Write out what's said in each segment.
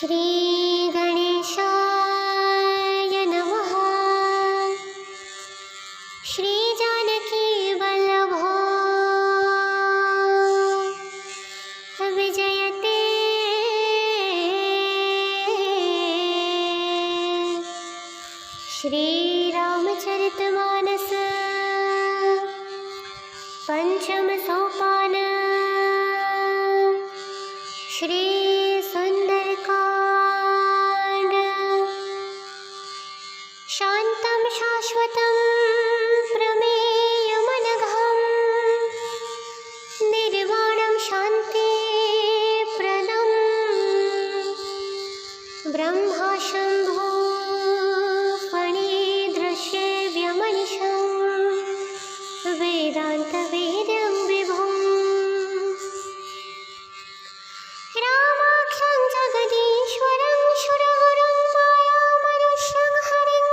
श्री गणेशाय नमः। श्री जानकी वल्लभो विजयते। श्री रामचरितमानस पंचम सोपान। श्री सुंदरकांड। शांतं शाश्वतं प्रमेयमनघं निर्वाणं शान्तिप्रदं ब्रह्मा शम्भो फणिदृश्यव्यमनिशं वेदान्तवेद्यं विभुम् रामाख्यं जगदीश्वरं सुरगुरुं मायामनुष्यं हरिं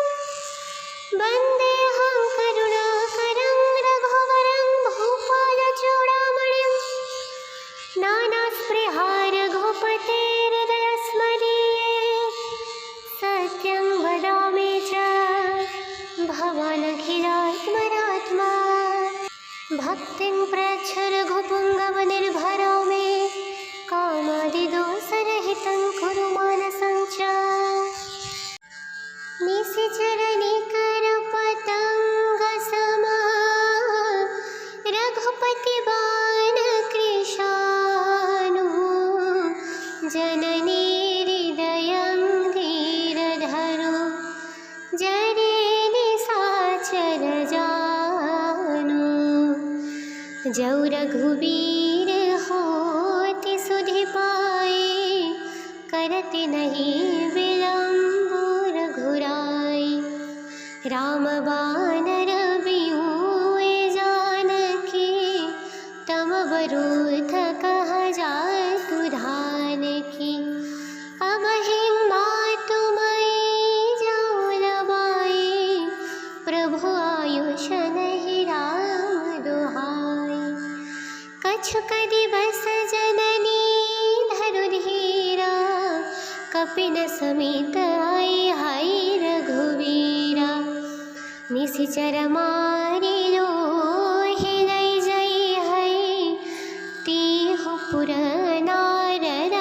वन्देऽहं करुणाकरं रघुवरं भूपालचूडामणिं नानास्पृहा रघुपतेर्हृदयस्मदीये सत्यं वदामि च भवानखिलात्मरात्मा भक्तिं प्रयच्छ रघुपुङ्गवनिर्भरो मे कामादिदोषरहितं कुरु मानसं च। निशिचरनिकरपतङ्गसमा रघुपतिबाणकृशानु जननी हृदयं धीरधरो जरे निशाचर जानु। जौ रघुवीर होति सुधि पाए करति नहीं विलम्ब रघुराई। राम बानर बियूए जानकी तम बरूथ कह जाय तुधान की। अब हिं मातु मई जाऊं लबाई प्रभु आयुष नहीं राम दुहाई। कछुक दिवस जननी धरु धीरा कपिन समेत आई हाय रघुवीरा। निशिचर मारि लोहि लई जई है तीहु पुर नारद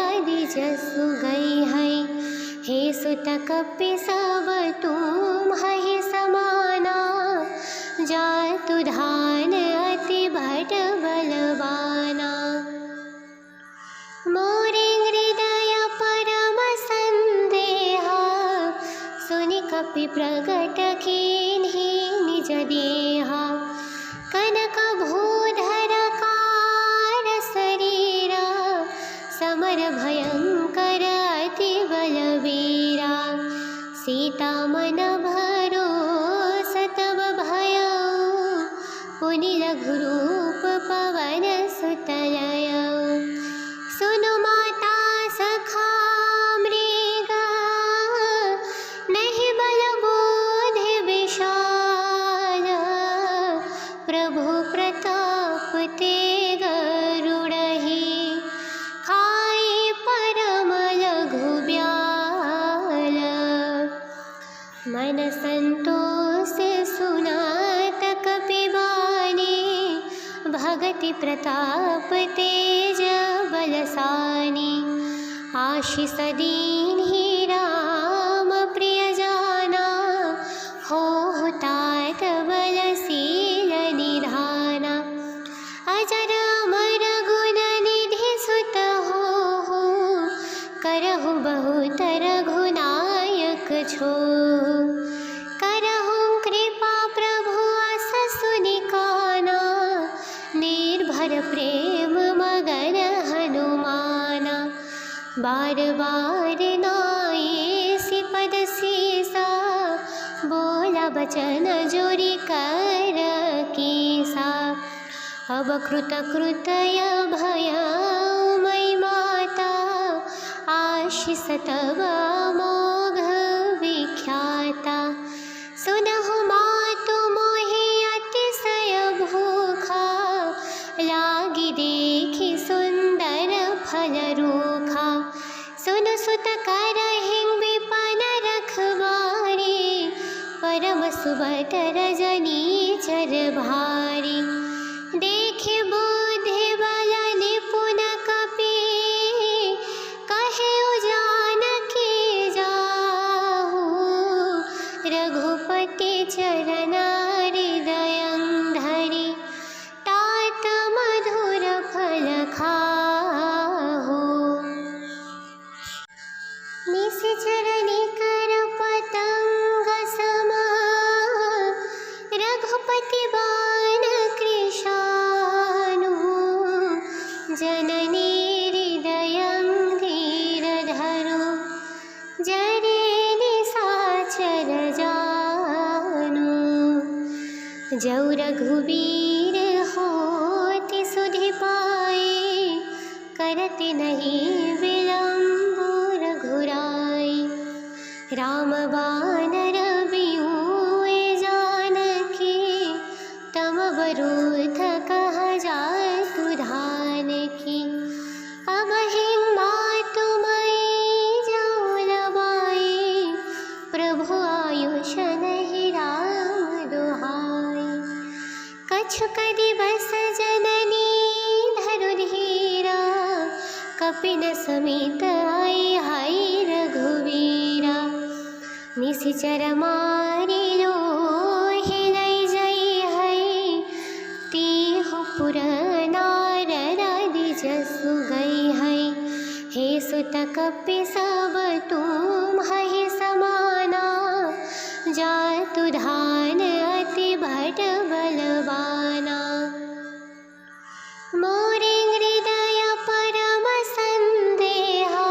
जसु गई है। हे सुत कपि सब तुम हहि समाना जातु धान अति भट बलवाना। मोरे हृदय परम संदेहा सुनि कपि प्रगट कीन्हि निज देहा। कनक भूधर कार शरीरा समर भयंकर अति बलवीरा। सीता मन भरोस तब भयउ पुनि रघुरूप पवन सुत लयउ। सुनु माता सखा मृगा नहीं बल बुद्धि विशाल प्रभु प्रताप तेग रुड़हि खाई परम लघु ब्याल। मन संतोष सुनात कपि बानी भगति प्रताप तेज बलसानी। आशीष दीन्हि राम प्रिय जाना होहु तात बलशील निधाना। अजर अमर गुण निधि सुत होहु करहु बहुत रघुनायक छो। करहु कृपा प्रभु अस सुनि काना निर्भर प्रेम मगन हनुमाना। बार बार नाये सिपद सीसा बोला बचन जोरी कर कीसा। अब कृत कृतय भय मई माता आशीष तब मोघ विख्याता। सुनहु मातु मोहि अतिशय भूखा लागी देखि सुंदर फल रूखा। सुन सुत सुत करहिं विपन रखवारे, परम सुबत रजनी चर भारी। देखे बुद्धि बल निपुण कपि, कहे जानकी जाहु, रघुपति चरण हृदयं धरि, तात मधुर फल खाहु। निशिचर निकर पतंग सम, रघुपति बाण कृशानु, जननी हृदयं धीरधरो, जरे निशाचर जानु। जौ रघुवीर होति सुधि पाए, करत नहीं विलंब रघुराई। राम बानर बिऊए जानकी, तम बरूथ कह जातु धानकी। अब हिं मातु मई जाऊ लबाई, प्रभु आयुष नहीं राम दुहाई। कछुक दिवस जननी धरु धीरा, कपिन समेत आई हाय रघुवीरा। निशिचर मारि लोहि लै जई है, तीहु पुर नारद जसु गई है। हे सुत कपि सब तुम्हि समाना, जातु धान अति भट बलवाना। मोरे हृदय परम संदेहा,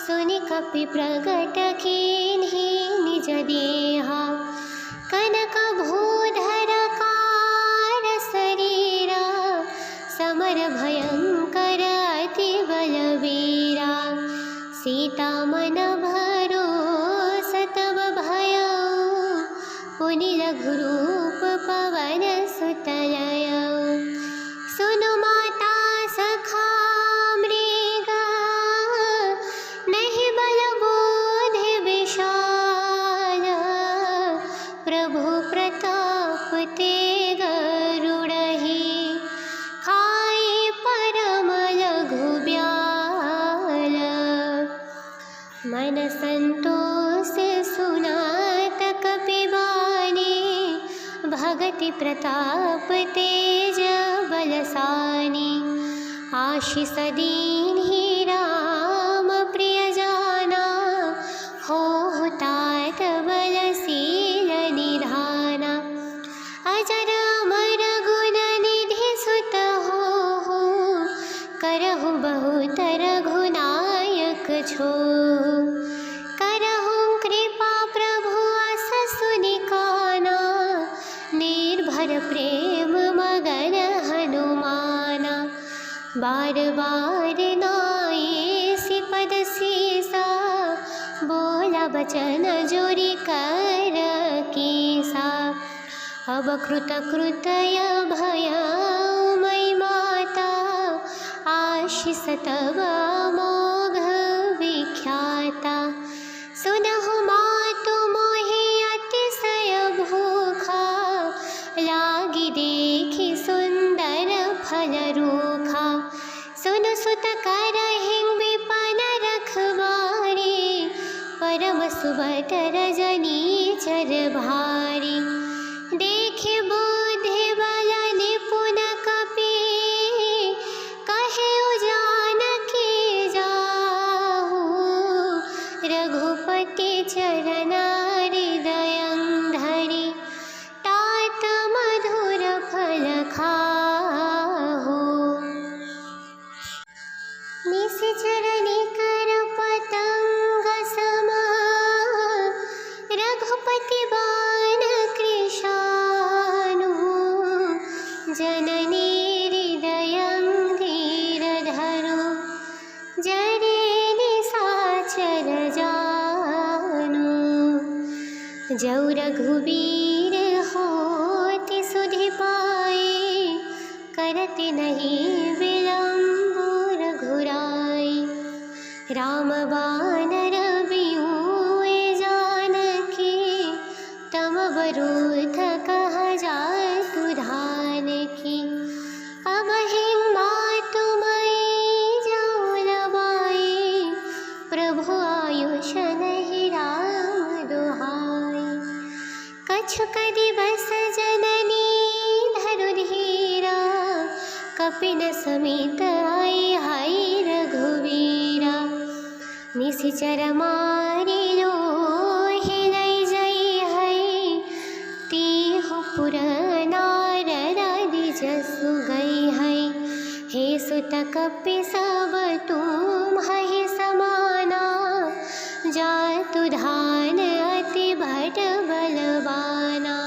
सुनि कपि प्रगट कीन्हि निज देहा। कनक भूधर कार शरीरा, समर भयंकर अति बलवीरा। सीता मन भरोसा तब भयउ, पुनि रघुरूप पवन सुत लयउ। सुनु माता सखा मृगा, नहीं बल बुद्धि विशाल, प्रभु प्रताप तेग गरुड़हि, खाई परम लघु ब्याल। मन संतोष सुनात कपि बानी, भगति प्रताप तेज बलसानी। आशीष दीन्हि राम प्रिय जाना, होहु तात बलशील निधाना। अजर अमर गुण निधि सुत होहु, करहु बहुत रघुनायक छोहु। करहु कृपा प्रभु अस सुनि काना, निर्भर प्रेम मगन हनुमाना। बार बार नाये सिपद सीसा, बोला बचन जोरि कर कीसा। अब कृत कृतय भयउ मई माता, आशीष तब अमोघ विख्याता। सुनहु मातु मोहि अतिशय भूखा, लागी देखि सुंदर फल रूखा। सुनु सुत करहिं विपन रखवारे, परम सुबत रजनी चर भारी। देखे बुद्धि बल निपुण कपि, कहे जानकी जाहु, रघुपति चरण हृदयं धरि, तात मधुर फल खाहु। निशिचर निकर पतंग सम, रघुपति बाण कृशानु, जननी हृदयं धीरधरो, जरे निशाचर जानु। जौ रघुवीर होति सुधि पाए, करत नहीं विलंब रघुराई। राम बा कपिन समेत आई हाय रघुवीरा। निशिचर मारी लोहे लई जाई है, तीहु पुर नारद जसु गई है। हे सुत कपि सब तुम है समाना, जातु धान अति भट बलवाना।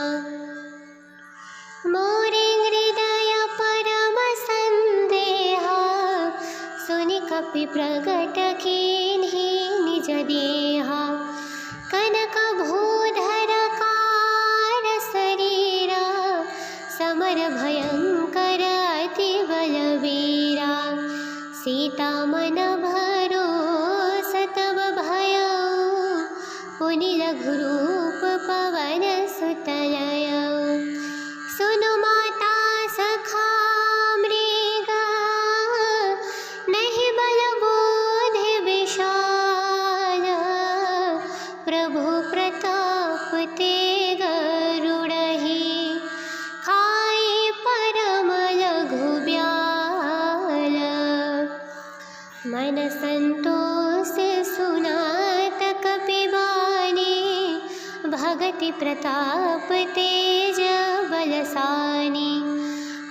मोरे हृदय परम संदेहा, सुनि कपि प्रगट कीन्हि निज देहा। कनक भूधर कार शरीरा, समर भयंकर अति बलवीरा। सीता मन भरोस तब भयउ, पुनि रघुरूप पवन सुत लयउ। सुनु माता सखा मृगा, नहीं बल बोधि विशाल। प्रभु प्रताप तेग गरुड़हि, खाई परम लघु ब्याल। मन संतोष सुनात कपि बानी, भगति प्रताप तेज बलसानी।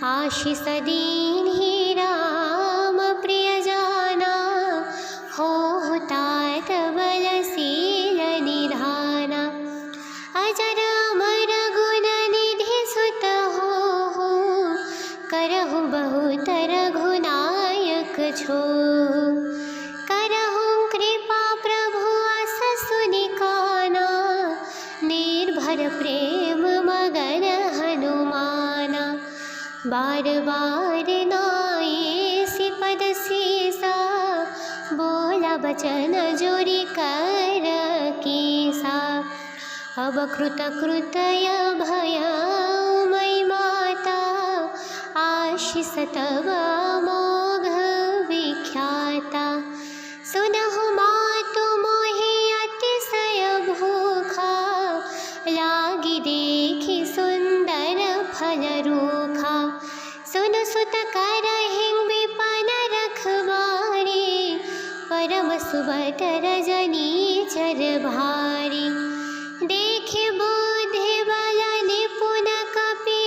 आशीष दीन्हि राम प्रिय जाना, हो तात बलशील निधाना। अजर अमर गुण निधि सुत हो, करहु बहुत रघुनायक छो। करहु कृपा प्रभु अस सुनि काना, निर्भर प्रेम मगन हनुमाना। बार बार नाये सिपद सीसा, बोला बचन जोरी कर कीसा। अब कृत कृतय भय मई माता, आशीष तब मोघ विख्याता। सुनहु मातु मोहि अतिशय भूखा, लागी देखि सुंदर फल रूखा। सुन सुत करहिं विपन रखवारी, परम सुभद्र रजनी चर भारी। देखि बुद्धि बल निपुण कपि,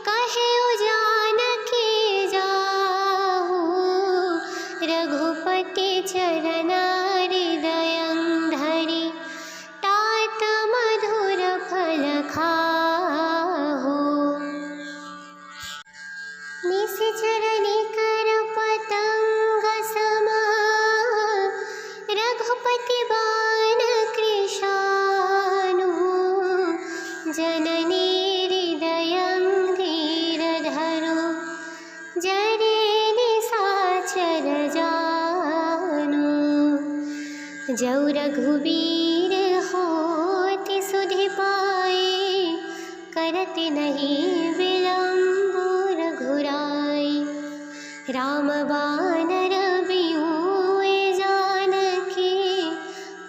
कहे जानकी जाहु। रघुपति चरण हृदयं धरि, तात मधुर फल खाहु। निशिचर निकर पतंग समा, रघुपति बाण कृशानु। जननी हृदयं धीरधरो, जरे निशाचर जानु। जौ रघुवीर होति सुधि पाए, करत नहीं विलंब रघुराई। राम बानर बिहुए जानकी,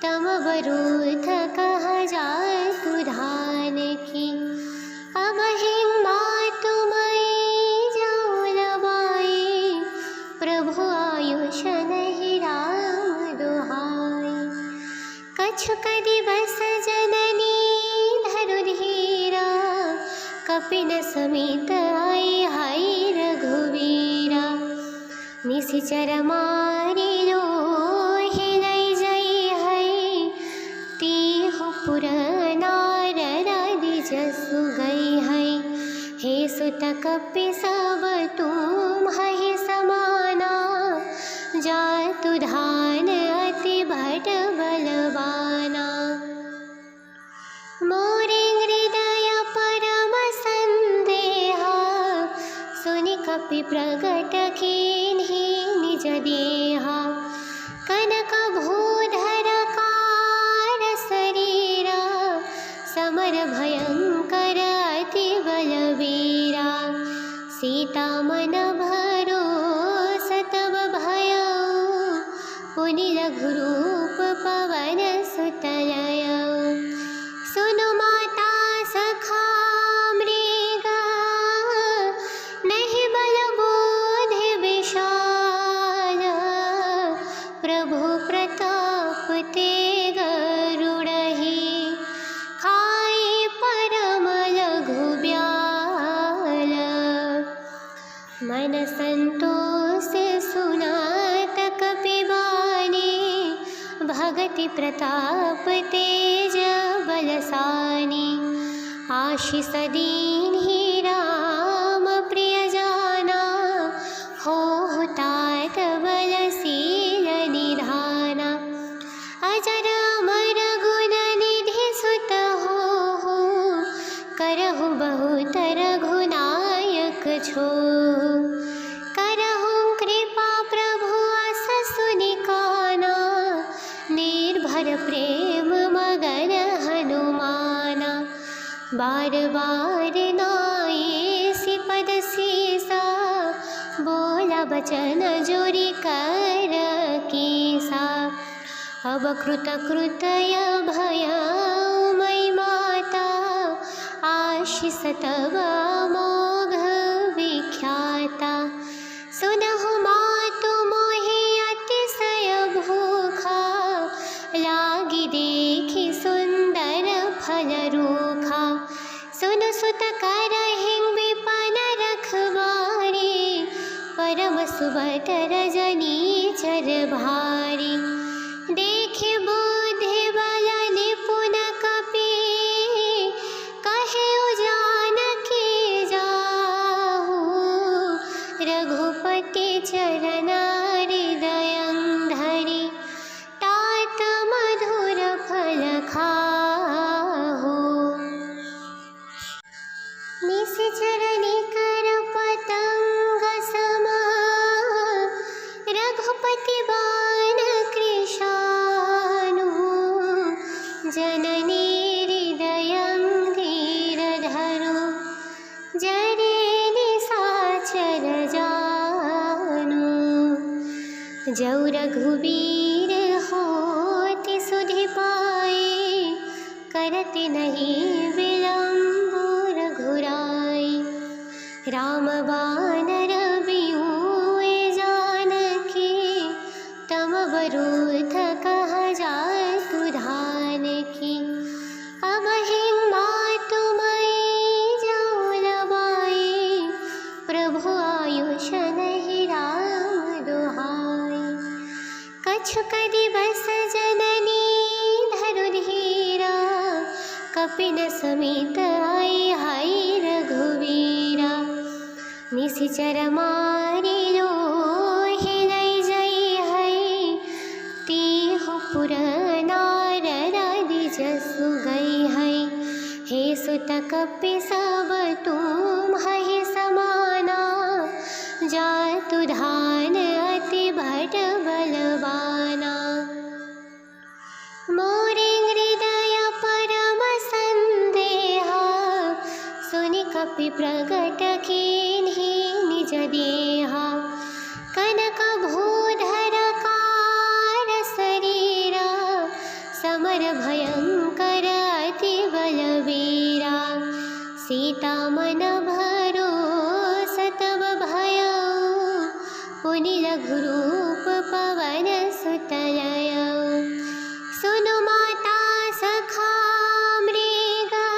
तम बरूथ कह जातु धान की। अब हिं मातु मई जाऊ लबाई, प्रभु आयुष नहीं राम दुहाई। कछुक दिवस जननी धरु धीरा, कपिन समेत आई हाय रघुवीरा। निशिचर मारी लोहे लई जाई है, तीहु पुर नारद जसु गई है। हे सुत कपि सब तुम है समाना, जातु धान अति भट बलवाना। मोरे हृदय परम संदेहा, सुनि कपि प्रगट कीन्हि निज देहा। कनक भूधर कार शरीरा, समर भयंकर अति बलवीरा। सीता मन भरोस तब भयउ, पुनि रघुरूप पवन सुत लयउ। सुनु माता सखा मृगा, नहीं बल प्रताप ते गरुड़हि खाए परम लघु ब्याल। मन संतोष सुनात कपिबानी भगति प्रताप तेज बलसानी। आशीष दीन्हि राम प्रिय जाना हो तात बलशील निधाना। अजर अमर गुण निधि सुत हो करहु बहुत रघुनायक छो। करहु कृपा प्रभु अस सुनिकाना निर्भर प्रेम मगन हनुमाना। बार बार नाये सिपद सीसा बोला बचन जोरी कर कीसा। अब कृत कृतय भय मई माता आशीष तब मोघ विख्याता। सुनहु मातु मोहि अतिशय भूखा लागी देखि सुंदर फल रूखा। सुन सुत करहिं विपन रखवारी परम सुभटर जनी चर भारी। देखि बुद्धि बल निपुण कपि कहे जानकी जाहु। रघुपति चरण हृदयं धरि तात मधुर फल खाहु। निशिचर निकर पतंग सम रघुपति बाण कृशानु। जननी हृदयं धीरधरो जरे निशाचर जानु। जौ रघुवीर होति सुधि पाए करत नहीं विलंब रघुराई। राम बानर बियूए जानकी तम बरूथ कह जाय तुधान की। अब हिं मातु मई जाऊ लबाई प्रभु आयुष नहीं राम दुहाई। कछुक दिवस जननी धरु धीरा कपिन समेत आई हाय रघुवीरा। निशिचर मारि लोहि लई जई है तीहु पुर नार राधि जसु गई है। हे सुत कपि सब तुम है समाना जातु धान अति भट बलवाना। मोरे हृदय परम संदेहा सुनि कपि प्रगट कीन्हि निज देहा। कनक भूधर कार शरीरा समर भयंकर अति बलवीरा। सीता मन भरोस तब भयउ पुनि रघुरूप पवन सुत लयउ। सुनु माता सखा मृगा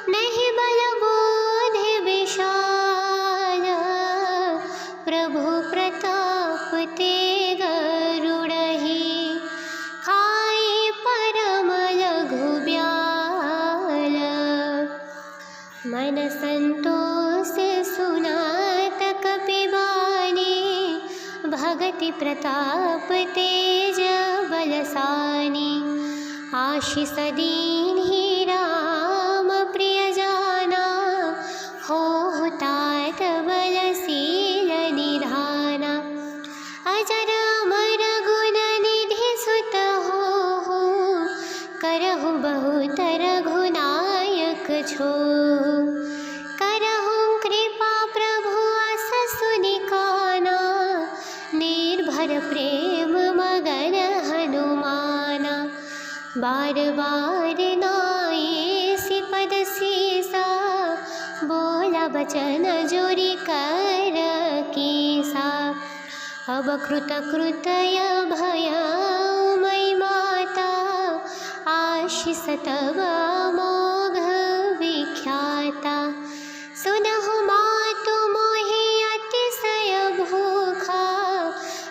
नहीं बल बोधि विशाल। प्रभु प्रताप ते गरुड़हि खाए परम लघु ब्याल। मन संतोष सुनात कपिबानी भगति प्रताप तेज बलसानी। आशीष दीन्हि राम प्रिय जाना हो तात बलशील निधाना। अजर अमर गुण निधि सुत हो करहु बहुत रघुनायक छो। करहु कृपा प्रभु अस सुनिकाना निर्भर प्रेम मगन हनुमाना। बार बार नाये सिपद सीसा बोला बचन जोरी कर कीसा। अब कृतकृतय भयामयी माता आशिष तव अमोघ विख्याता। सुनहु मातु मोहि अतिशय भूखा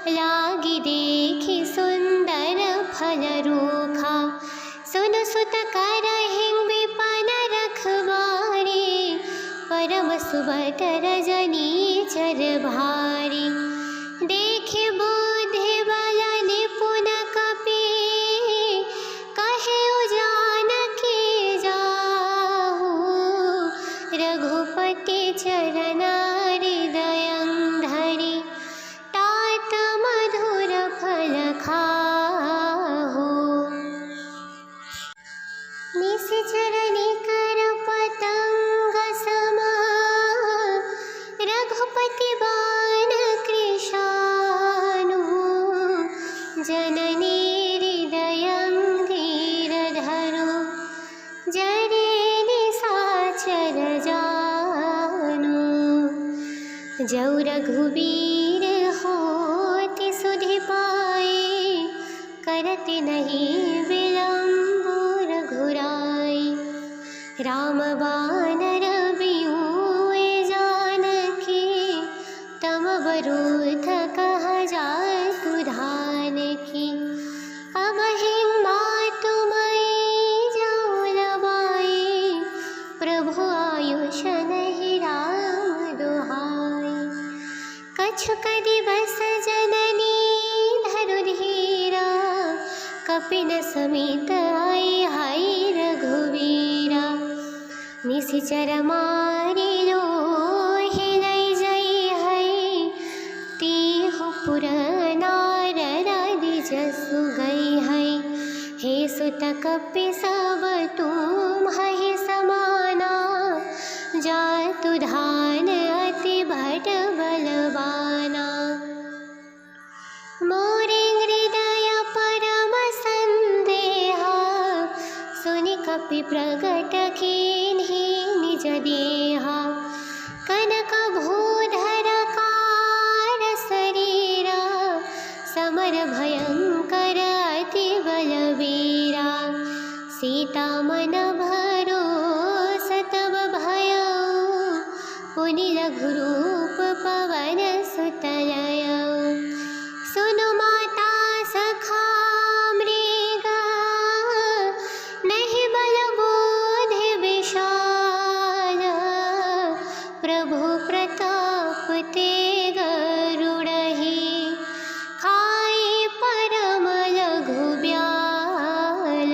लागी देखि सुंदर फल रूखा। सुन सुत करहिं विपन रखवारी परम सुभद्र रजनी चर भारी। देखि बुद्धि बल निपुण कपि कहे जानकी जाहु। रघुपति चरण हृदयं धरि तात मधुर फल खाहु। निशिचर निकर पतंग सम रघुपति बाण कृशानु। जननी हृदयं धीरधरो जरे निशाचर जानु। जौ रघुवीर होति सुधि पाए करत नहीं विलंब रघुराई। राम बानर बियूए जानकी तम बरूथ कह जातु धानकी। अब हिं मातु मई जाऊ लबाई प्रभु आयुष नहीं राम दुहाई। कछुक दिवस जननी धरु धीरा कपिन समेत आई हाय रघुवीरा। निशिचर मारि लोहि लई जई है तीहु पुर नारद जसु गई है। हे सुत कपि सब तुम्हि समाना जातु धान अति भट बलवाना। मोरे हृदय परम संदेहा सुनि कपि प्रगट कीन्हि निज देहा। कनक भूधर कार शरीरा समर भयंकर अति बलवीरा। सीता मन भरोस तब भयउ पुनि रघुरूप पवन सुत लयउ। सुनु माता सखा मृगा नहीं बल बोधि विशाल। प्रभु प्रताप तेग गरुड़हि खाई परम लघु ब्याल।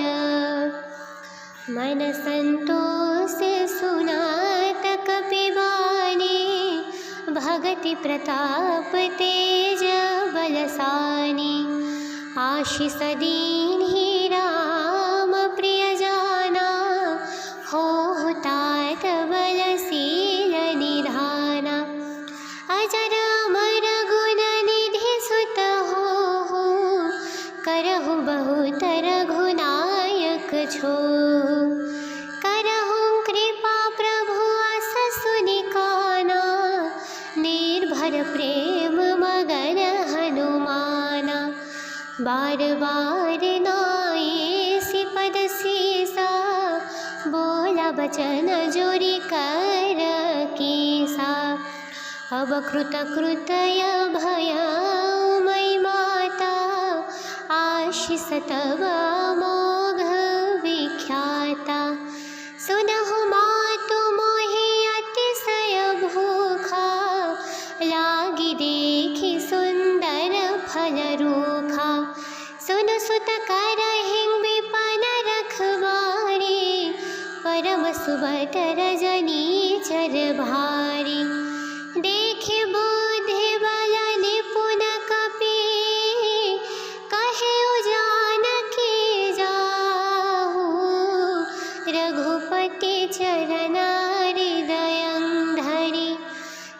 मन संतोष सुनात कपि बानी भगति प्रताप तेज बलसानी। आशिष दीन्हि राम प्रिय जाना होहु तात बलशील निधाना। अजर अमर गुण निधि सुत होहु करहु बहुत रघुनायक छो। करहु कृपा प्रभु अस सुनि काना निर्भर प्रेम मगन हनुमाना। बार बार नाये सिपद सीसा बोला बचन जोरी कर कीसा। अब कृतकृतय भयामयी माता आशिष तव अमोघ विख्याता। सुनहु मातु मोहि अतिशय भूखा लागी देखि सुंदर फल रूखा। सुन सुत करहिं विपन रखवारी परम सुभद्र रजनी चर भारी। देखि बुद्धि बल निपुण कपि कहे जानकी जाहु। रघुपति चरण हृदयं धरि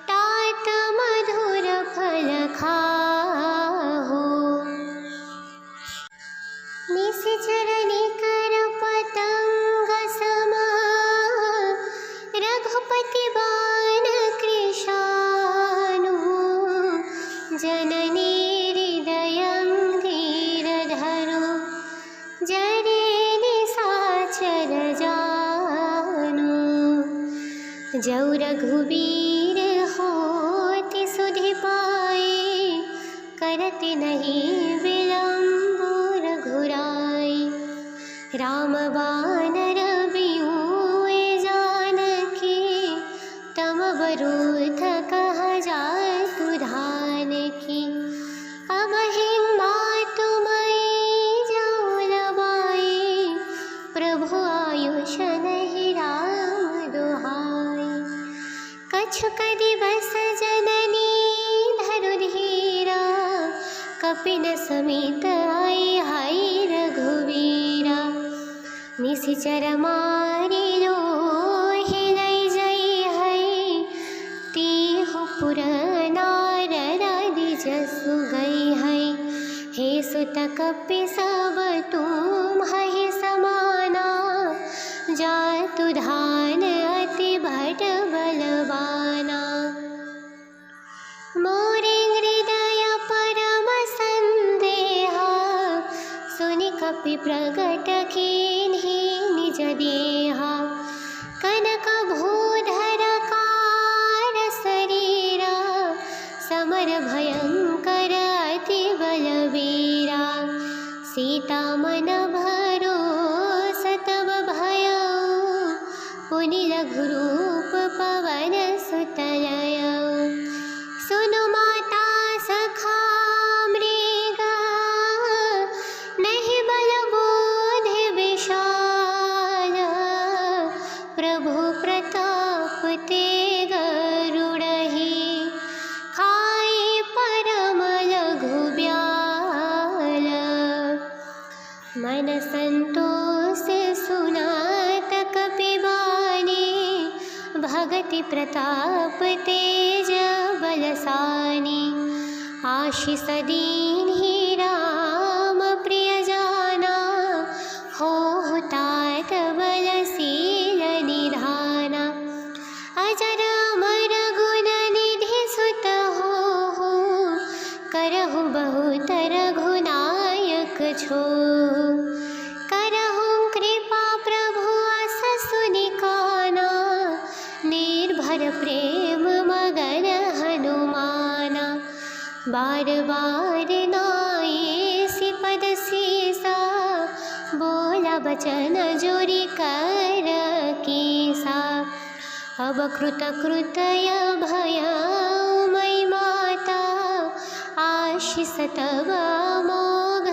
तात मधुर फल खाहु। निशिचर निकर पतंग सम रघुपति बाण कृशानु। जौ रघुबीर होति सुधि पाए, करत नहीं विलम्ब रघुराई। राम बानर बियूए जानकी, तम बरूथ कह जातु धान की। अब हिम्मत मई जाऊ लबाई, प्रभु आयुष नहीं राम दुहाई। कछुक दिवस जननी धरु धीरा, कपिन समीत आई हाय रघुवीरा। निशिचर मारि लोहि लई जई है, तीहु पुर नारद जसु गई है। हे सुत कपि सब तुम्हि समाना, जातु धान अति भट बलवाना। मोरे हृदय परम संदेहा, सुनि कपि प्रगट कीन्हि निज देहा। कनक भूधर कार शरीरा, समर भयंकर अति बलवीरा। सीता मन भरोसा तब भयउ, पुनि रघुरूप पवन सुत लयउ। सुनु माता सखा मृगा, नहीं बल बोधि विशाल। प्रभु प्रताप तेग रुड़हि, खाई परम लघु ब्याल। मन संतोष सुनात कपि बानी, भगति प्रताप तेज बलसानी। आशीष दीन्हि राम प्रिय जाना, होहु तात बलशील निधाना। अजर अमर गुण निधि सुत होहु, करहु बहुत रघुनायक छोहु। करहु कृपा प्रभु अस सुनि काना, निर्भर प्रेम मगन हनुमाना। बार बार नाये सिपद सीसा, बोला बचन जोरि कर कीसा। अब कृत कृतय भयउ मई माता, आशीष तब अमोघ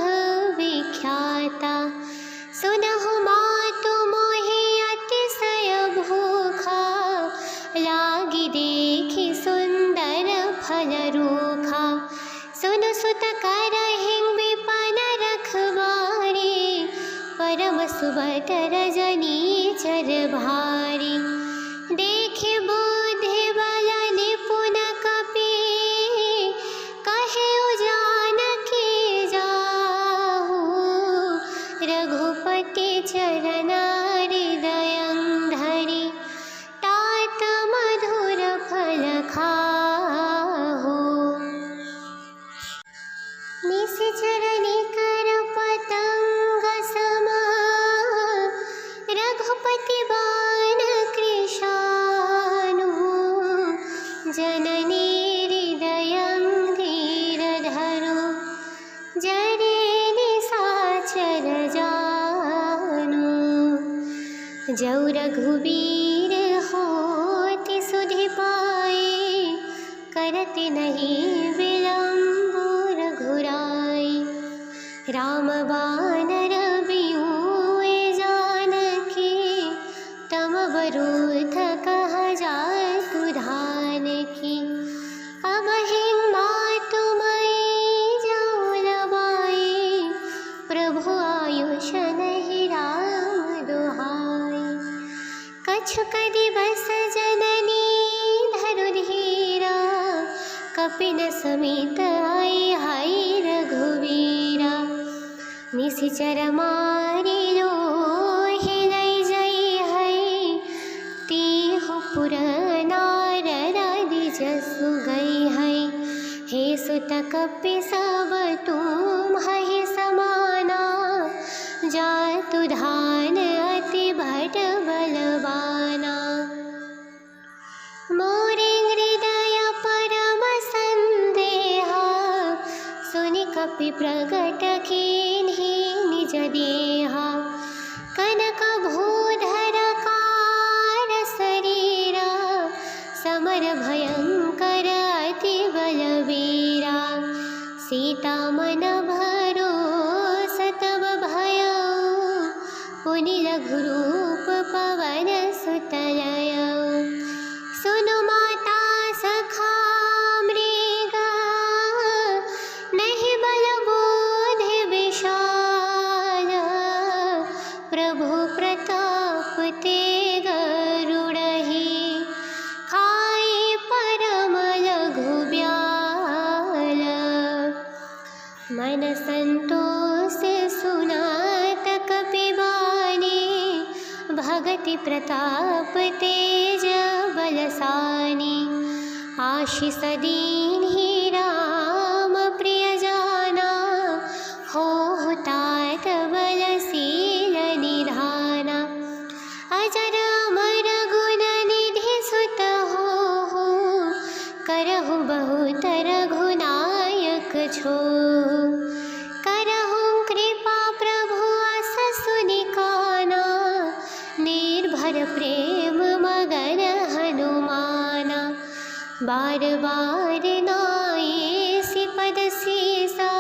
विख्याता। सुनहु मातु मोहि अतिशय भूखा, लागी देखि सुंदर फल रूखा। सुन सुत करहिं विपन रखवारी, परम सुभद्र रजनी चर भारी। देखि बुद्धि बल निपुण कपि, कहेउ जानकी जाहु। रघुपति चरण हृदयं धरि, तात मधुर फल खाहु। निशिचर निकर पतंग सम, रघुपति बाण कृशानु। जननी हृदयं धीरधरु, जरे निशाचर जानु। जौ रघुबीर होति सुधि पाए, करत नहीं विलम्ब रघुराई। राम बानर बियूए जानकी, तम बरूथ कह जातु धान की। अब हिम्मत मई जाऊ लबाई, प्रभु आयुष नहीं राम दुहाई। कछुक दिवस जननी धरु धीरा, कपिन समीत आई हाय रघुवीरा। निशिचर मारि लोहि लई जई है, तीहु पुर नारद जसु गई है। हे सुत कपि सब तुम्हि समाना, जातु धान अति भट बलवाना। प्रगट कीन्हि निज देहा कनक भूधर कार शरीरा समर भयंकर अति बलवीरा सीता मन भरोसत भयउ पुनि रघुरूप पवन सुतलयउ सुनु माता सखा मृगा नहीं बल बोधि विशाल प्रभु प्रताप तेग रुड़हि खाई परम लघु ब्याल मन संतोष सुनात कपिबानी भगति प्रताप तेज बलसानी आशीष दीन्हि राम प्रिय जाना हो तात बलशील निधाना अजर अमर गुण निधि सुत हो करहु बहुत रघुनायक छो करहु कृपा प्रभु अस सुनिकाना निर्भर प्रेम मगन हनुमाना बार बार नाये सिपद सीसा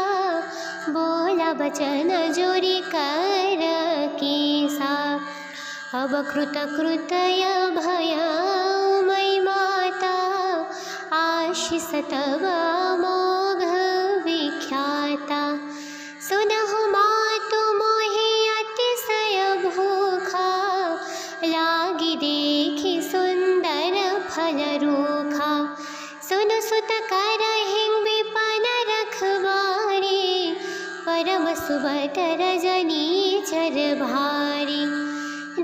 बोला बचन जोरी कर कीसा अब कृत कृतय भय मई माता आशीष तब मोघ विख्याता सुनहु मातु मोहि अतिशय भूखा लागी देखि सुंदर फल रूखा सुन सुत करहिं विपन रखवारी परम सुबत रजनी चर भारी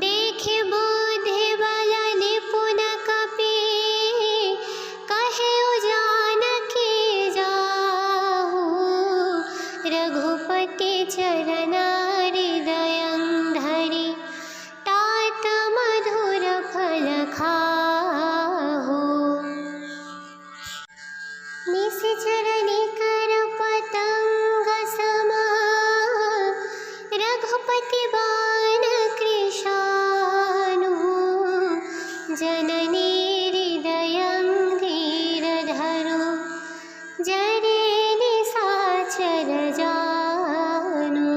देखि बुद्धि बल निपुण कपि कहे जानकी जाहु रघुपति चरण हृदयं धरि तात मधुर फल खाहु निशिचर निकर पतंग समा रघुपति बाण कृशानु जननी हृदयं धीरधरो जरे निशाचर जानु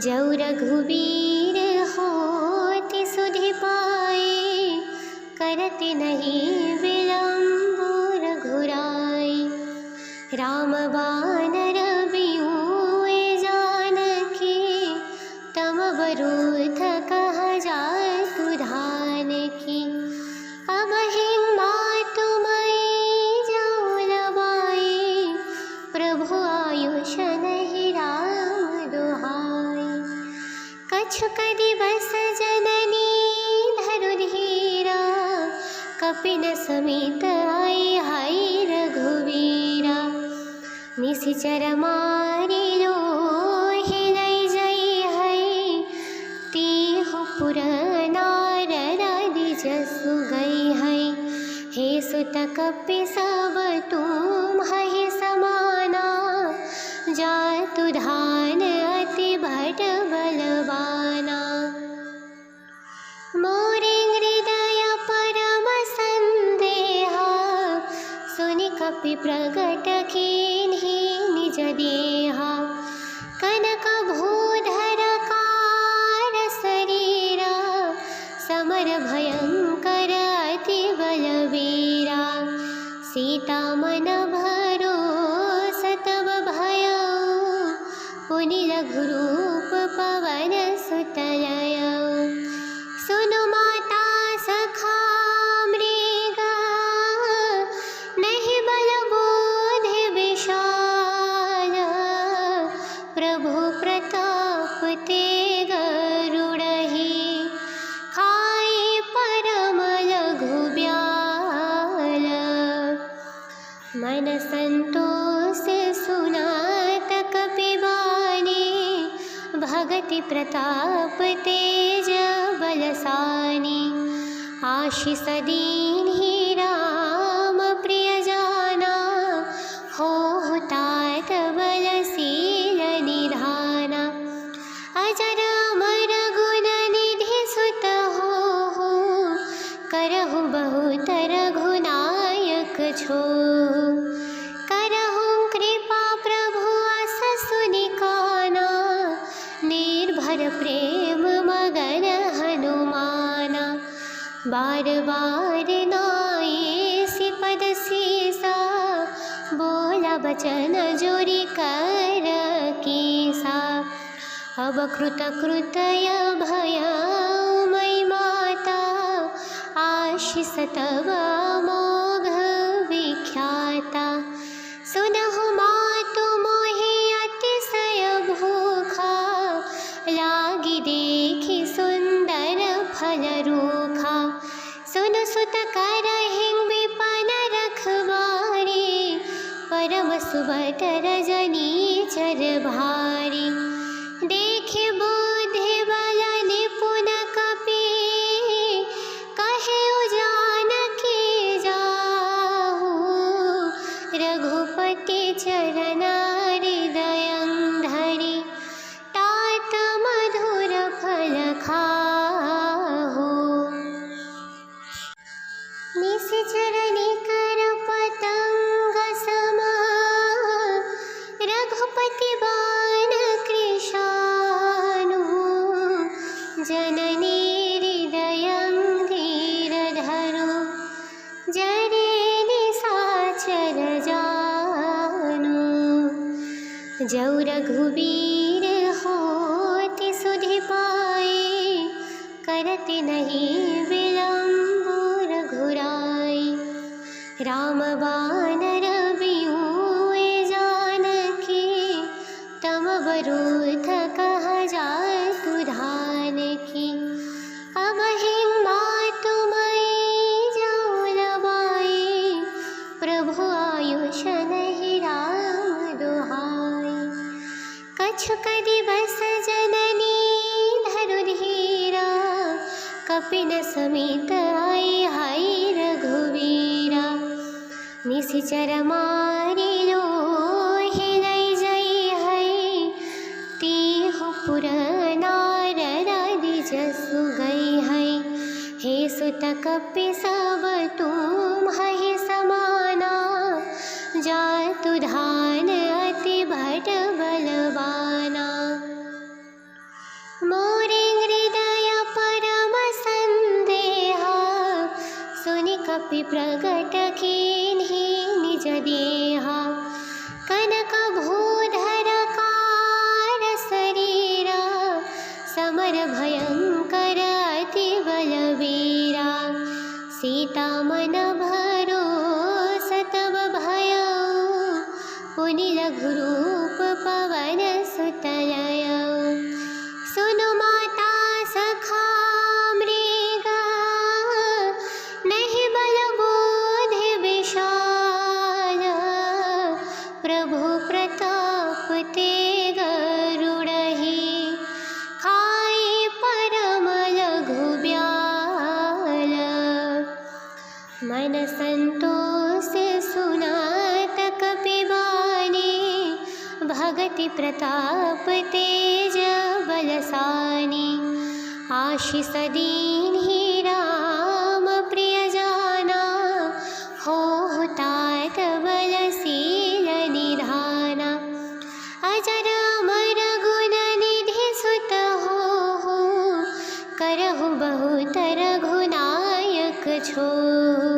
जौ रघुवीर होति सुधि पाए करत नहीं विलंब रघुराई राम बानर बियूए जानकी तम बरूथ कह जाय तुधान की अब हिं मातु मई जाऊ लबाई प्रभु आयुष नहीं राम दुहाई कछुक दिवस जननी धरु धीरा कपिन समेत आई हाय रघुवीरा निशिचर मारि लोहि लई जई है तीहु पुर नार राधि जसु गई है हे सुत कपि सब तुम है समाना जातु धान अति भट बलवाना मोरे हृदय परम संदेहा सुनि कपि प्रगट कीन्हि निज देहा कनक भूधर कार शरीरा समर भयंकर अति बलवीरा सीता मन भरोसत भयउ पुनि रघुरूप पवन सुतलयउ सुनु माता सखा मृगा नहीं बल बोधि विशाल प्रभु प्रताप तेग रुड़हि खाई परम लघु ब्याल मन संतोष सुनात कपिबानी भगति प्रताप तेज बलसानी आशीष दीन्हि राम प्रिय जाना हो तात बलसानी। निर्भर प्रेम मगन हनुमाना। बार बार नाये सिपद सीसा, बोला बचन जोरी कर कीसा। अब कृत कृतय भय मई माता, आशीष तब मोघ विख्याता। सुनहु मातु मोहि अतिशय भूखा, लागी देखि सुंदर फल रूखा। सुन सुत करहिं विपन रखवारी, परम सुबत रजनी चर भारी। देखे बुद्धि बल निपुण कपि, कहे जानकी जाहु। रघुपति चरण हृदयं धरि, तात मधुर फल खाहु। निश्चर निकर पतंग सम, रघुपति बाण कृशानु। जननी हृदयं धीरधरो, जरे निशाचर जानु। जौ रघुबीर होति सुधि पाए, करत नहीं विलंब रघुराई। राम बानर बियूए जानकी, तम बरूथ कह जातु धानकी। अब हिं मातु मई जाऊ लबाई, प्रभु आयुष नहीं राम दुहाई। कछुक दिवस जननी धरु धीरा, कपिन समेत आई हाय रघुवीरा। निशिचर मारि लोहि लई जई है, तीहु पुर नारद जसु गई है। हे सुत कपि सब तुम्हि समाना, जातु धान अति भट बलवाना। मोरे हृदय परम संदेहा, सुनि कपि प्रगट कीन्हि निज देहा। कनक भूधर कार शरीरा, समर भयंकर अति बलवीरा। सीता मन भरोस तब भयउ, पुनि लघुरूप पवन सुत लयउ। सुनु माता सखा मृगा, नहीं बल बुद्धि विशाल। प्रभु प्रताप तेग गरुड़हि, खाई परम लघु ब्याल। मन संतोष सुनात कपि बानी, भगति प्रताप तेज बलसानी। आशीष दीन्हि राम प्रिय जाना, होहु तात बलशील निधाना। अजर अमर गुण निधि सुत होहु, करहु बहुत रघुनायक छोहु।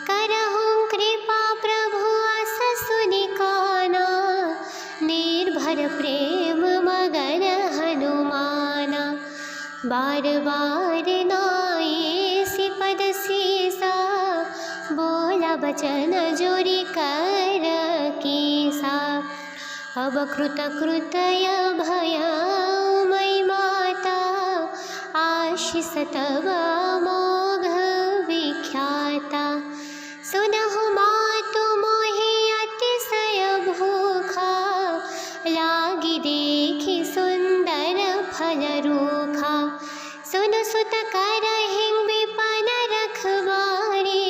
करहु कृपा प्रभु अस सुनि काना, निर्भर प्रेम मगन हनुमाना। बार बार नाये सिपद सीसा, बोला बचन जोरी कर कीसा। अब कृत कृतय भय मई माता, आशीष तब मोघ विख्याता। सुनहु मातु मोहि अतिशय भूखा, लागी देखि सुंदर फल रूखा। सुन सुत करहिं विपन रखवारी,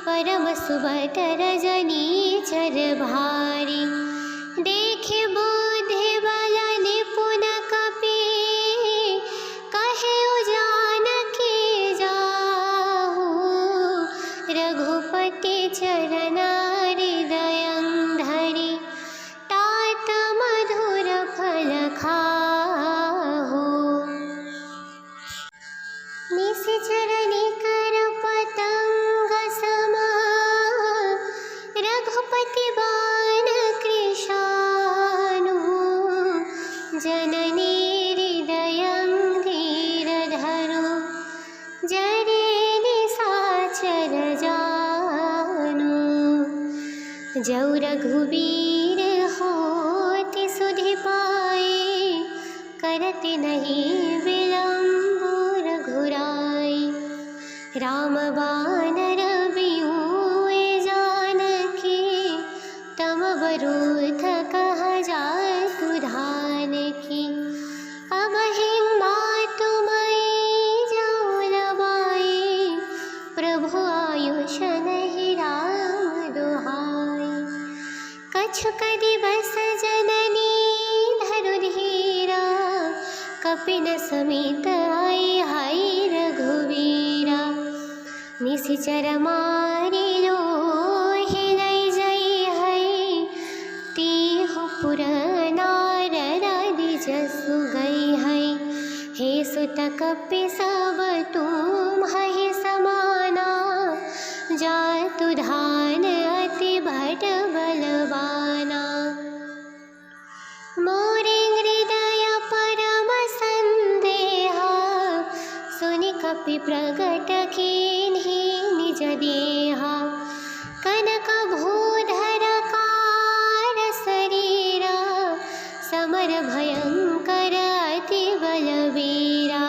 परम सुबत रजनी चर भारी। देखे बुद्धि बल निपुण कपि, कहे जानकी जाहु। रघुपति चरण हृदयं धरि, तात मधुर फल खाहु। जननी हृदयं धीरधरो जरे निशाचर जानो। जौ रघुबीर होति सुधि पाए करत नहीं विलम्ब रघुराई। राम बानर बियूए जानकी तम बरूथ कह जातु धान की। अब हिंगा तुम्हारी जाऊ लबाई प्रभु आयुष नहीं राम दुहाई। कछुक दिवस जननी धरु धीरा कपिन समीत आई हाय रघुवीरा। निशिचर मारि लोहि लई जई है तीहु पुर नारद जसु गई है। हे सुत कपि सब तुम्हि समाना जातु धान अति भट बलवाना। मोरे हृदय परम संदेहा सुनि कपि प्रगट कीन्हि निज देहा। कनक भूधर कार शरीरा समर भयंकर अति बलवीरा।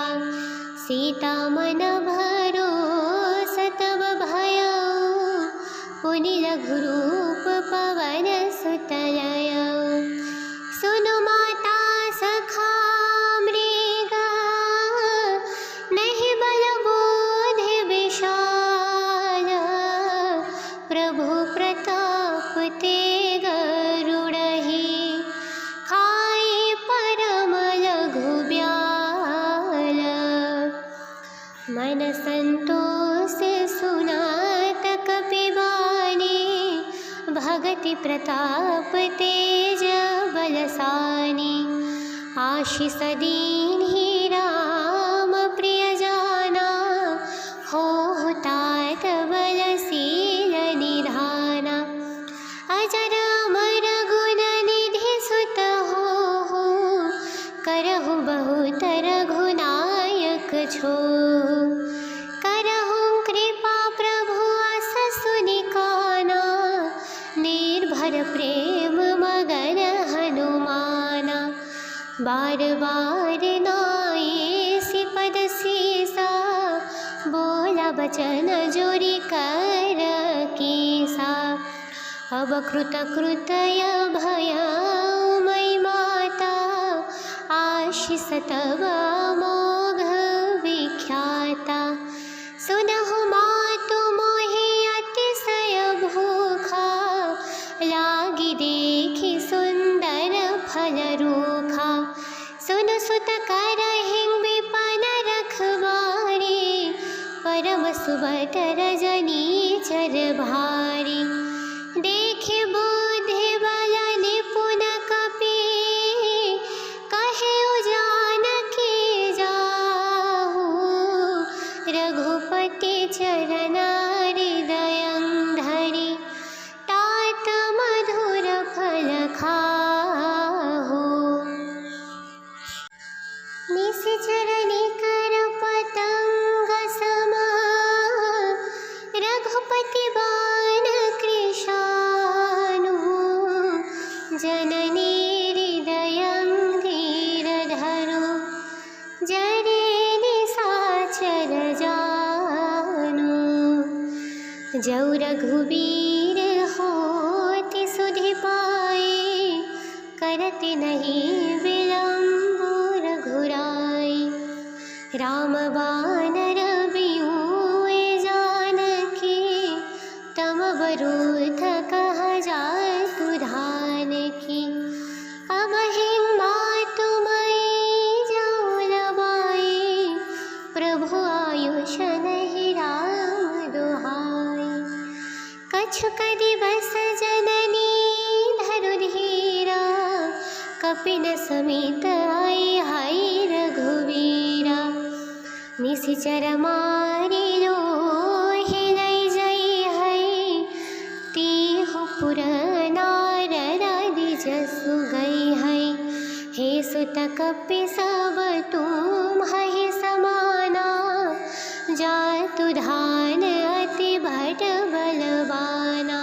सीता मन भरोसा तब भयउ पुनि रघुरूप पवन सुत लयउ। सुनु माता सखा मृगा नहीं बल बोधि विशाल। प्रभु प्रताप तेग रुड़हि खाई परम लघु ब्याल। मन संतोष सुनात कपि बानी भगति प्रताप तेज बलसानी। आशीष दीन्हि राम प्रिय जाना हो तात बलशील निधाना। अजर अमर गुण निधि सुत हो करहु बहुत रघुनायक छो। करहु कृपा प्रभु अस सुनि काना निर्भर प्रेम मगन हनुमाना। बार बार नाये सिपद सीसा बोला बचन जोरी कर कीसा। अब कृत कृतय भय मई माता आशीष तब मोघ विख्याता। सुनहु मातु मोहि अतिशय भूखा लागी देखि सुंदर फल रूखा। सुन सुत करहिं विपन रखवारी परम सुबत रजनी चर भारी। देखे बुद्धि बल निपुण कपि कहे जानकी जाहु। रघुपति चरण हृदयं धरि तात मधुर फल खाहु। निशिचर निकर पतंग समा रघुपति बाण कृशानु। जननी हृदयं धीरधरो जरे निशाचर जानो। जौ रघुबीर होति सुधि पाए करत नहीं विलम्ब रघुराई। राम बानर बियूए जानकी तम बरूथ कह जातु धान की। अब हिंगा तुम्हारी जाऊ लबाई प्रभु आयुष नहीं राम दुहाई। कछुक दिवस जननी धरु धीरा कपिन समीत आई हाय रघुवीरा। निशिचर मारि लोहि लई जई है तीहु पुर नारद जसु गई है। हे सुत कपि सब तुम हहि समाना, जातु धान अति भट बलवाना।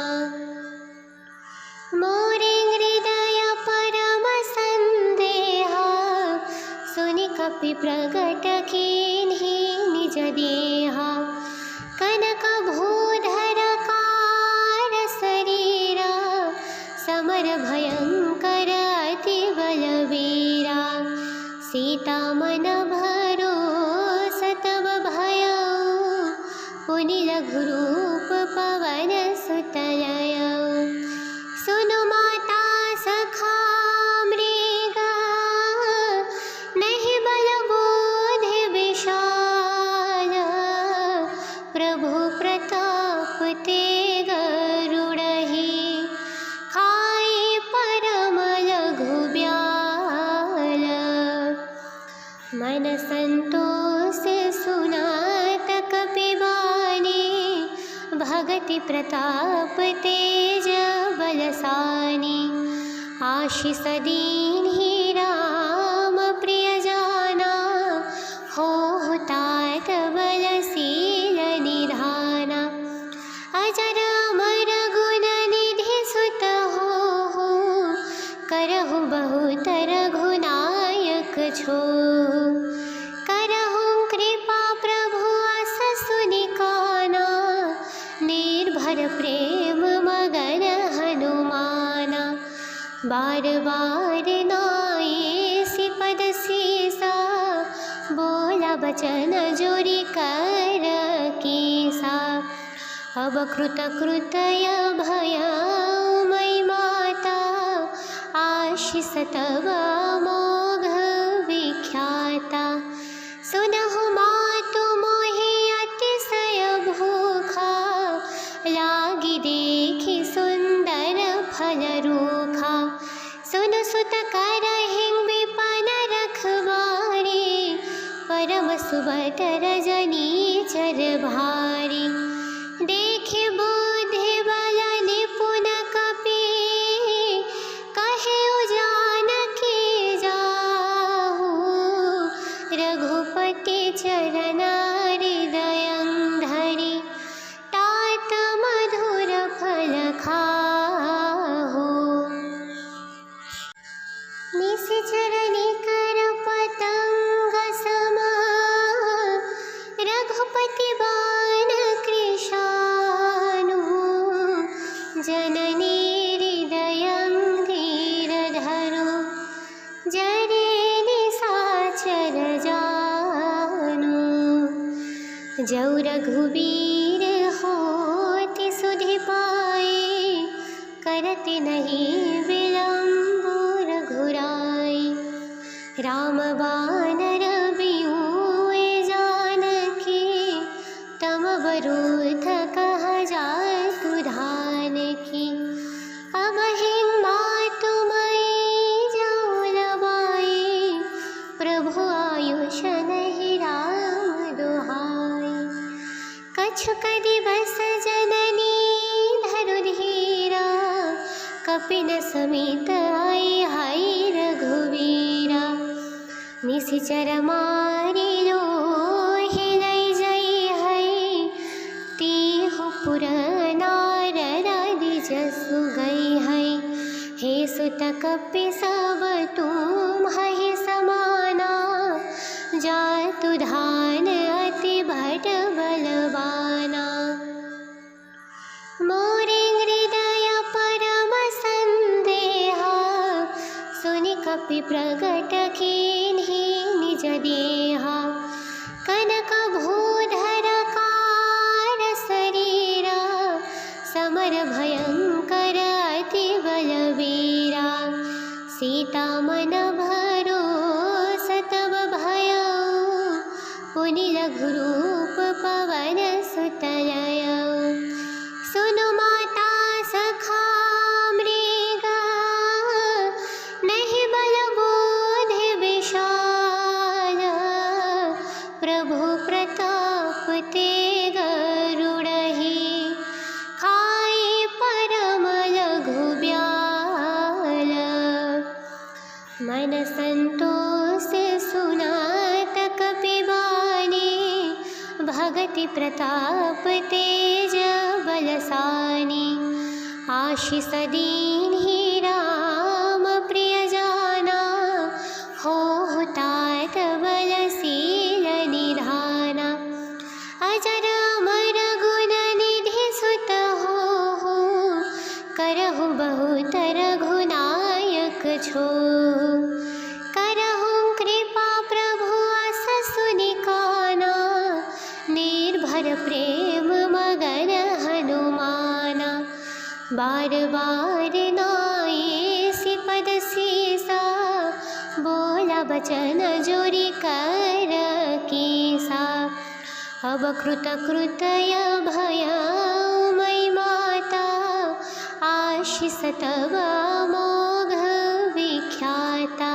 मोरे हृदय परम संदेहा, सुनि कपि प्रगट कीन्हि निज देहा। कनक भूधर कार शरीरा, समर भयंकर अति बलवीरा। सीता मन भरोसा तब भयउ, पुनि रघुरूप पवन सुत लयउ। सुनु माता सखा मृगा, नहीं बल बोधि विशाल। प्रभु प्रताप तेग गरुड़हि, खाई परम लघु ब्याल। मन संतोष सुनात कपि बानी, भगति प्रताप तेज बलसानी। आशीष दीन्हि राम प्रिय जाना, होहु तात बलशील निधाना। अजर अमर गुण निधि सुत होहु, करहु बहुत रघुनायक छोहु। करहु कृपा प्रभु अस सुनि काना, निर्भर प्रेम मगन हनुमाना। बार बार नाये सिपद सीसा, बोला बचन जोरि कर कीसा। अब कृत कृतय भयउ मई माता, आशीष तब अमोघ विख्याता। सुनहु मातु मोहि अतिशय भूखा, लागी देखि सुंदर फल रूखा। सुन सुत करहिं विपन रखवारी, परम सुभद्र जनिचर भारी। देखि बुद्धि बल निपुण कपि, कहेउ जानकी जाहु। रघुपति चरण हृदयं धरि, तात मधुर फल खाहु। निशिचर निकर पतंग सम, रघुपति बाण कृशानु। जननी हृदयं धीरधरु, जरे निशाचर जानु। जौ रघुबीर होति सुधि पाए, करति नहीं विलंबु रघुराई। राम बानर बिऊए जानकी, तम बरूथ कह जातु धान की। अब हिं मातु मई जाऊ लबाई, प्रभु आयुष नहीं राम दुहाई। कछुक दिवस जननी धरु धीरा, कपिन समेत आई हाय रघुवीरा। निशिचर मारि लोहि लई जई है, तीहु पुर नार राधि जसु गई है। हे सुत कपि सब तुम हहि समाना, जातु धान अति भट बलवाना। मोरे हृदय परम संदेहा, सुनि कपि प्रगट कीन्हि निज देहा। कनक भूधर कार शरीरा, समर भयंकर अति बलवीरा। सीता मन भरोसा तब भयउ, पुनि रघुरूप पवन सुत लयउ। सुनु माता सखा मृगा, नहीं बल बोधि विशाल। प्रभु प्रताप तेग गरुड़हि, खाई परम लघु ब्याल। मन सन संतों से सुनात कपिबानी, भगति प्रताप तेज बलसानी। आशीष दीन्हि राम प्रिय जाना, हो तात बलशील निधाना। अजर अमर गुण निधि सुत हो, करहु बहुतर घुनायक छो। करहु कृपा प्रभु अस सुनिकाना, निर्भर प्रेम मगन हनुमाना। बार बार नाये सिपद सीसा, बोला बचन जोरी कर कीसा। अब कृत कृतय भय मई माता, आशीष तब अमोघ विख्याता।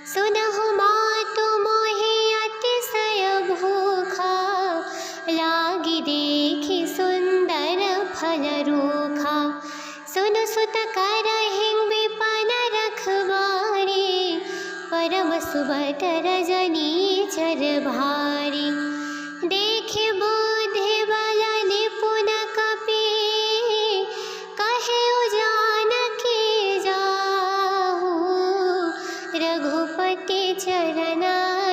सुनहु मातु मोहि अतिशय भूखा, लागी देखि सुंदर फल रूखा। सुन सुत करहिं विपन रखवारी, परम सुबत रजनी चर भारी। देखे बुद्धि बल निपुण कपि, कहे जानकी जाहु। रघुपति चरण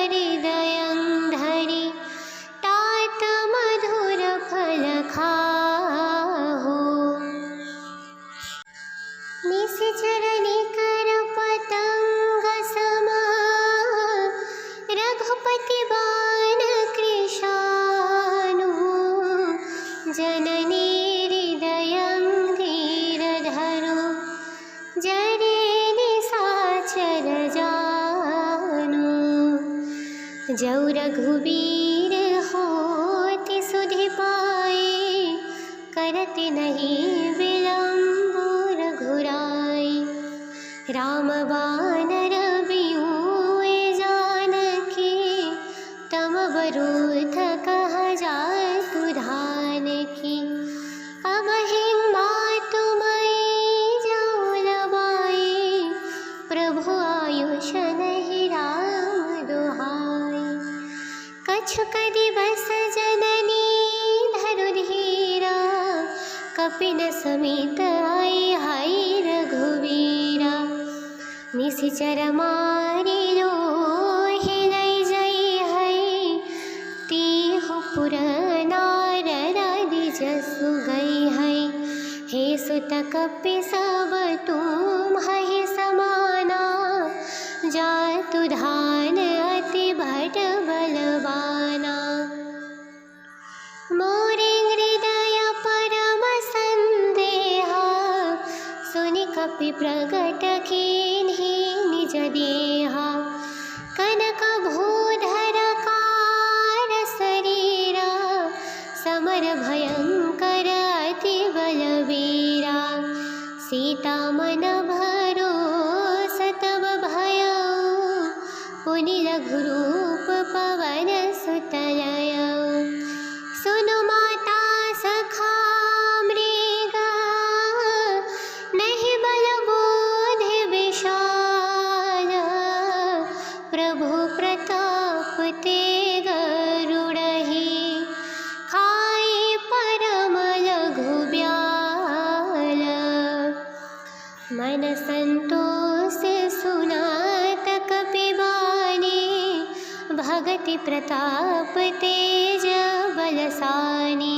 हृदयं धरि, तात मधुर फल खाहु। निश्चर निकर पतंग समा, रघुपति बाण कृशानु। जननी हृदयं धीरधरो, जरे निशाचर जानु। जौ रघुबीर होति सुधि पाए, करत नहीं विलंब रघुराई। राम बानर बियूए जानकी, तम बरूथ कह जातु धानकी। अब हिं मातु मई जाऊ लबाई, प्रभु आयुष नहीं राम दुहाई। कछुक दिवस जननी धरु धीरा, कपिन समेत आई हाय रघुवीरा। निशिचर मारि लोहि लई जई है, तीहु पुर नारद जसु गई है। हे सुत कपि सब तुम्हि समाना, जातु धान अति भट बलवाना। मोरे हृदय परम संदेहा, सुनि कपि प्रगट कीन्हि निज देहा। कनक भूधर कार शरीरा, समर भयंकर अति बलवीरा। सीता मन भरोस तब भयउ, पुनि रघुरूप पवन सुत लयउ। सुनु माता सखा मृगा, नहीं बल बोधि विशाल। प्रभु प्रताप तेग गरुड़हि, खाई परम लघु ब्याल। मन संतोष सुनात कपिबानी, भगति प्रताप तेज बलसानी।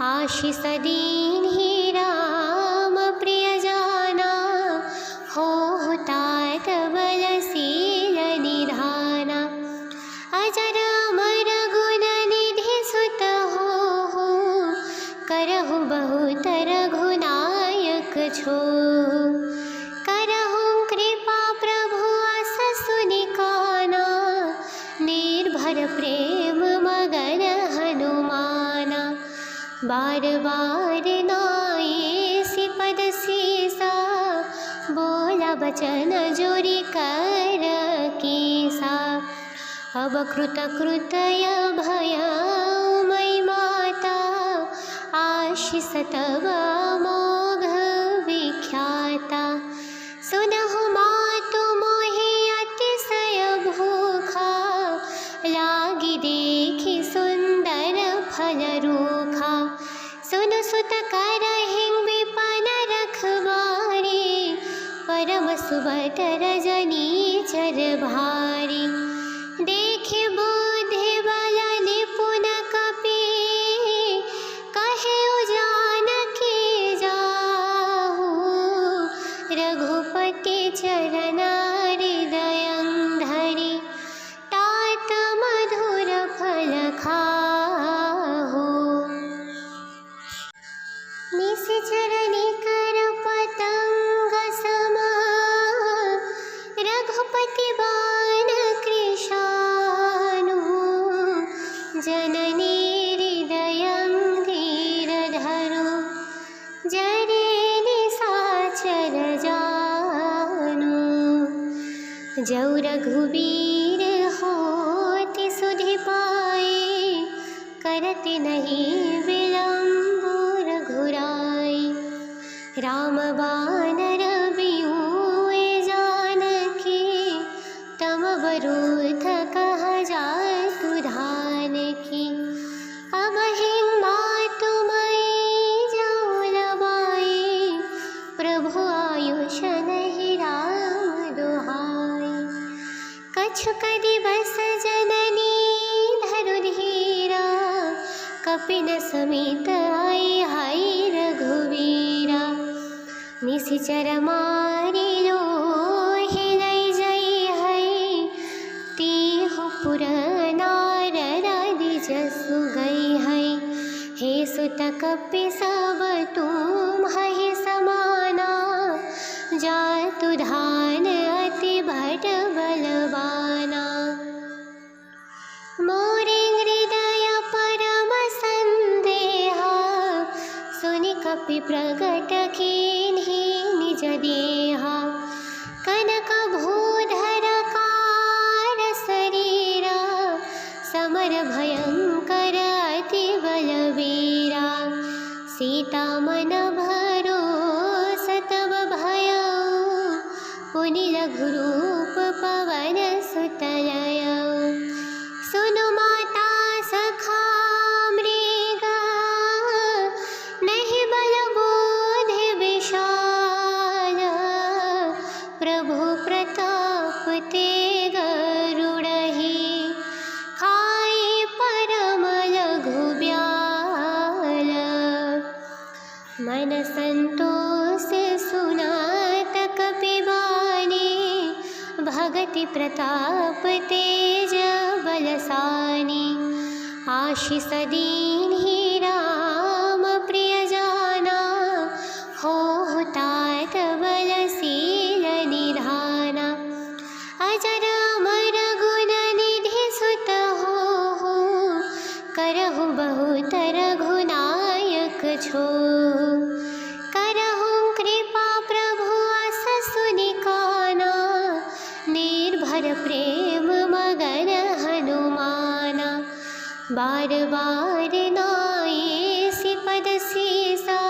आशीष दीन्हि राम प्रिय जाना, हो तात बलशील निधाना। अजर अमर गुण निधि सुत हो, करहु बहुतर घुनायक छो। करहु कृपा प्रभु अस सुनिकाना, निर्भर प्रेम मगन हनुमाना। बार बार नाये सिपद सीसा, बोला बचन जोरी कर कीसा। अब कृत कृतय भय मई माता, आशीष तब अमोघ विख्याता। सुनहु मातु मोहि अतिशय सुबत रजनी चर भारी। देखे बुद्धि बल निपुण कपि कहे जानकी जाहु। रघुपति चरण हृदयं धरि तात मधुर फल खाहु। निश्चर निकर पतंग सम रघुपति बाण कृशानु। जननी हृदयं धीरधरो जरे निशाचर जानु। जौ रघुबीर होति सुधि पाए करत नहीं विलंब रघुराई। राम बानर बिहुए जानकी तम बरूथ कह जातु धान की। अब मातु मई जाऊ लबाई प्रभु आयुष नहीं राम दुहाई। कछुक दिवस जननी धरु धीरा कपिन समीत आई हाय रघुवीरा। निशिचर मारि लोहि लई जई है तीहु पुर नारद जसु गई है। हे सुत कपि सब तुम्हि समाना जातु धान अति भट बलवाना। मोरे हृदय परम संदेहा सुनि कपि प्रगट कीन्हि निज देहा। कनक भूधर कार शरीरा समर भयंकर अति बलवीरा। सीता मन भरोसा तब भयउ पुनि रघुरूप पवन सुत लयउ। सुनु माता सखा मृगा नहीं बल बोधि विशाल। प्रभु प्रताप ते गरुड़हि खाई परम लघु ब्याल। मन संतोष सुनात कपि बानी भगति प्रताप तेज बलसानी। आशीष दीन्हि राम प्रिय जाना हो तात बलशील निधाना। अजर अमर गुण निधि सुत हो करहु बहुत रघुनायक छो। करहु कृपा प्रभु अस सुनि काना निर्भर प्रेम मगन हनुमाना। बार बार नाये सिपद सीसा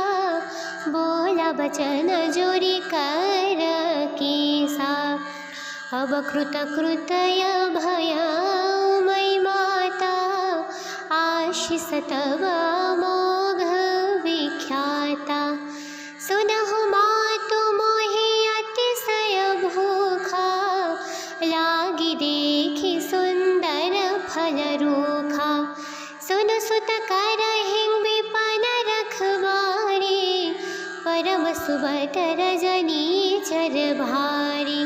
बोला बचन जोरी कर कीसा। अब कृत कृतय भय मई माता आशीष तब मोघ विख्याता। सुनहु मातु मोहि अतिशय भूखा लागी देखि सुंदर फल रूखा। सुन सुत करहिं विपन रखवारी परम सुबत रजनी चर भारी।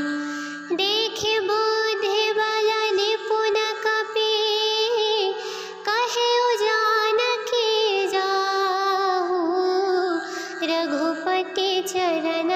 देखे बुद्धि बल निपुण कपि कहे जानकी जाहु। रघुपति चरण